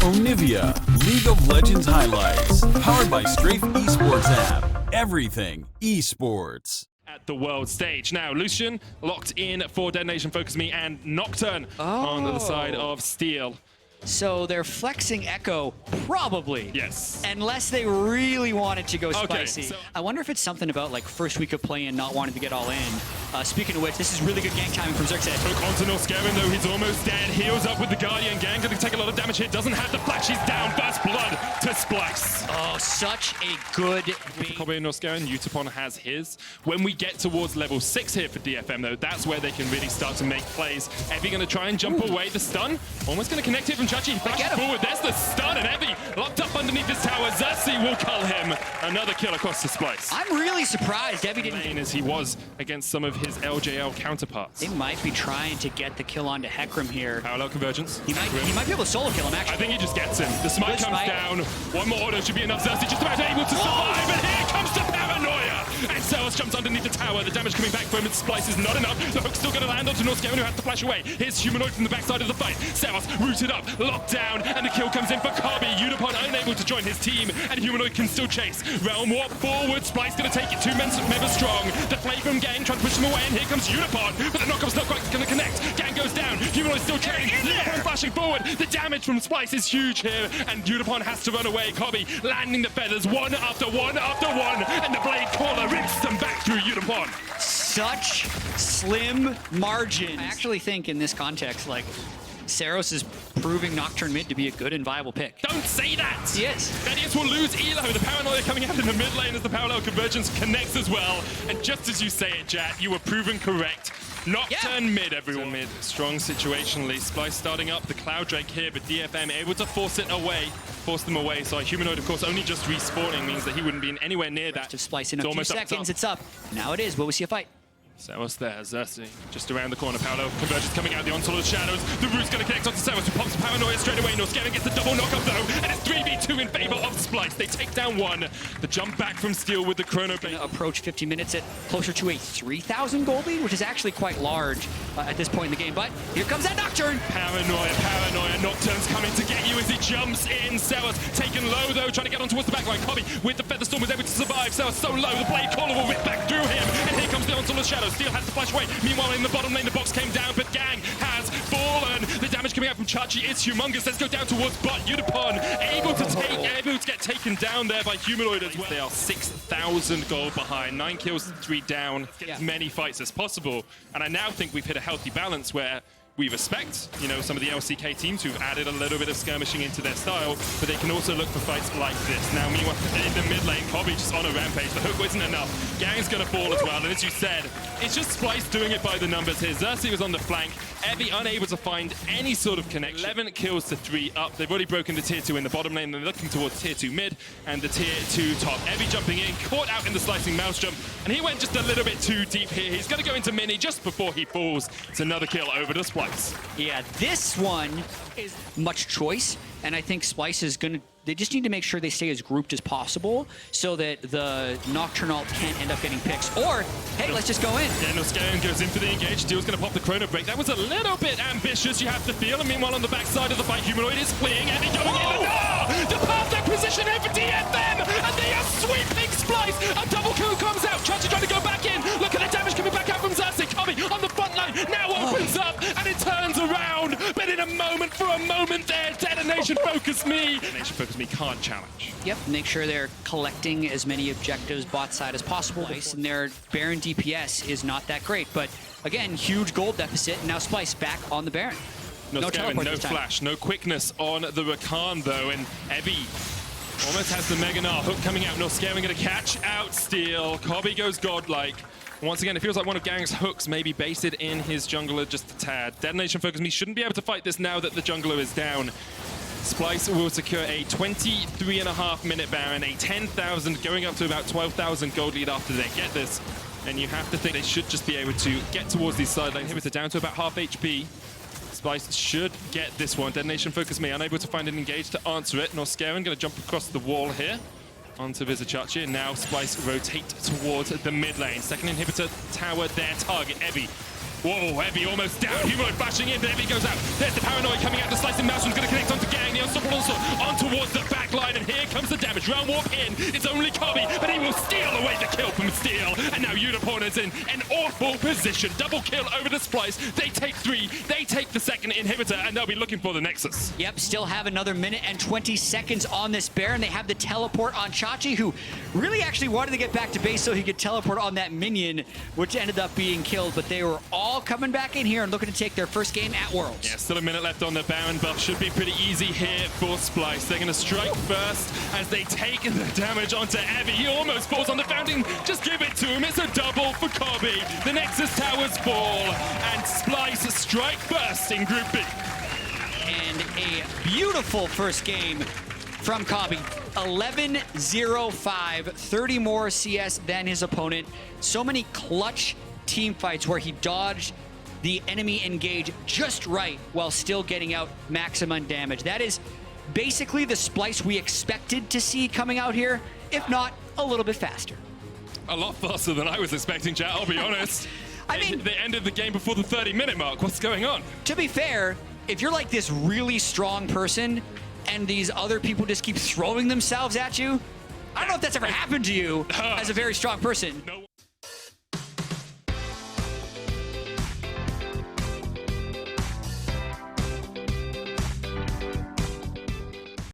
Onivia, League of Legends highlights, powered by Strafe Esports app. Everything esports. At the world stage. Now, Lucian locked in for Detonation FocusMe and Nocturne on the side of Steel. So they're flexing Echo, probably. Yes. Unless they really wanted to go Okay, spicy. so- I wonder if it's something about like first week of play-in, not wanting to get all in. Speaking of which, this is really good gank timing from Xerxes. Hook onto Norscarin, though he's almost dead. Heals up with the Guardian Gang. Gonna take a lot of damage here. Doesn't have the flash. He's down. First blood to Splyce. Oh, such a good bait. Kobe and Norscarin, Utapon has his. When we get towards level 6 here for DFM, though, that's where they can really start to make plays. Evie gonna try and jump away. The stun. Almost gonna connect here from Chachi. Flashes forward. There's the stun, and Evie locked up underneath this tower. Xerxes will cull him. Another kill across the Splyce. I'm really surprised Evie didn't. As he was against some of his LJL counterparts. They might be trying to get the kill onto Hecarim here. Parallel convergence. He might be able to solo kill him, I actually. think he just gets him. The smite Good comes smite. down. One more auto should be enough. Xerxes just about able to survive, and here comes the paranoia. And Ceros jumps underneath the tower. The damage coming back for him. Splyce is not enough. The hook's still going to land onto Norscarin, who has to flash away. Here's Humanoid from the backside of the fight. Ceros rooted up, locked down, and the kill comes in for Kabi. Utapon unable to join his team, and Humanoid can still chase. Realm Warp forward. Splyce going to take it. 2 men strong. The Flagrant Gang trying to push him away, and here comes Utapon. But the knockup's not quite going to connect. Gang goes down. Humanoid still chasing. Utapon flashing forward. The damage from Splyce is huge here, and Utapon has to run away. Kabi landing the feathers one after one after one, and the Blade Caller rips them back through Utapon. Such slim margins. I actually think in this context, like, Ceros is proving Nocturne mid to be a good and viable pick. Don't say that! He is. Vedius will lose Elo. The paranoia coming out in the mid lane as the parallel convergence connects as well. And just as you say it, Jat, you were proven correct. Nocturne mid, everyone. Mid. Strong situationally. Splyce starting up the Cloud Drake here, but DFM able to force them away. So Humanoid, of course, only just respawning means that he wouldn't be anywhere near that. To Splyce in a few seconds, it's up. Now it is. Will we see a fight? Ceros there, Xerxes just around the corner. Parallel convergence coming out the onslaught of shadows. The root's going to connect onto Ceros, who pops paranoia straight away. Norscarin gets the double knockup though, and it's 3v2 in favor of Splyce. They take down one. The jump back from Steel with the chrono blade. Approach 50 minutes at closer to a 3,000 gold lead, which is actually quite large at this point in the game. But here comes that Nocturne. Paranoia. Nocturne's coming to get you as he jumps in. Ceros taken low though, trying to get on towards the backline. Kobe with the Featherstorm was able to survive. Ceros so low, the Blade Caller will rip back through him. And here comes the onslaught of shadows. Steel has to flash away. Meanwhile, in the bottom lane, the box came down, but Gang has fallen. The damage coming out from Chachi is humongous. Let's go down towards bot. Utapon able to get taken down there by Humanoid as well. They are 6,000 gold behind. 9 kills, 3 down. Get as many fights as possible. And I now think we've hit a healthy balance where we respect, some of the LCK teams who've added a little bit of skirmishing into their style, but they can also look for fights like this. Now, meanwhile, in the mid lane, Kobe just on a rampage. The hook isn't enough. Gang's gonna fall as well, and as you said, it's just Splyce doing it by the numbers here. Xerxes was on the flank. Evie unable to find any sort of connection. 11 kills to 3 up. They've already broken the tier 2 in the bottom lane. They're looking towards tier 2 mid and the tier 2 top. Evie jumping in, caught out in the slicing mouse jump, and he went just a little bit too deep here. He's gonna go into mini just before he falls. It's another kill over to Splyce. Yeah, this one is much choice, and I think Splyce is gonna. They just need to make sure they stay as grouped as possible so that the Nocturnal can't end up getting picks. Or, hey, let's just go in. Yeah, Norscarin goes in for the engage. Steel's going to pop the chrono break. That was a little bit ambitious, you have to feel. And meanwhile, on the backside of the fight, Humanoid is fleeing. Evie going in. The perfect position here for DFM. And they are sweeping Splyce. A double kill comes out. Chachi trying to go back in. Look at the damage coming back out from Xerxes. Kobe on the front line. Now opens up and it turns around. But in a moment, there, Detonation FocusMe. Detonation FocusMe can't challenge. Yep, make sure they're collecting as many objectives bot side as possible. And their Baron DPS is not that great, but again, huge gold deficit. And now Splyce back on the Baron. No flash, no quickness on the Rakan though, and Evie almost has the Mega Gnar. Hook coming out, Norscarin going to catch out Steel. Kobe goes godlike. Once again, it feels like one of Gang's hooks maybe baited in his jungler just a tad. Detonation FocusMe shouldn't be able to fight this now that the jungler is down. Splyce will secure a 23.5 minute Baron, a 10,000 going up to about 12,000 gold lead after they get this. And you have to think they should just be able to get towards these side lane inhibitor down to about half HP. Splyce should get this one. Detonation FocusMe unable to find an engage to answer it. Norscarin going to jump across the wall here onto Vizichachi, and now Splyce rotate towards the mid lane. Second inhibitor tower, their target, Evie. Whoa, Evie almost down. Humanoid flashing in, but Evie goes out. There's the paranoid coming out. The slicing mouse one's going to connect onto Gang. The unstoppable on towards the back line, and here comes the damage. Round warp in, it's only Kobe, but he will steal away the kill from Steel. And now Unicorn is in an awful position. Double kill over to Splyce. They take 3, they take the second inhibitor, and they'll be looking for the Nexus. Yep, still have another minute and 20 seconds on this Baron. They have the teleport on Chachi, who really actually wanted to get back to base so he could teleport on that minion, which ended up being killed. But they were all coming back in here and looking to take their first game at Worlds. Yeah, still a minute left on the Baron buff. Should be pretty easy here for Splyce. They're going to strike first as they take the damage onto Evie. He almost falls on the fountain. Just give it to him. It's a double for Kobe. The Nexus towers fall, and Splyce strike first in Group B. And a beautiful first game from Kobe. 11-0-5, 30 more CS than his opponent. So many clutch team fights where he dodged the enemy engage just right while still getting out maximum damage. That is basically the Splyce we expected to see coming out here, if not a little bit faster. A lot faster than I was expecting, chat, I'll be honest. I mean, they ended the game before the 30-minute mark. What's going on? To be fair, if you're like this really strong person and these other people just keep throwing themselves at you, I don't know if that's ever happened to you as a very strong person. No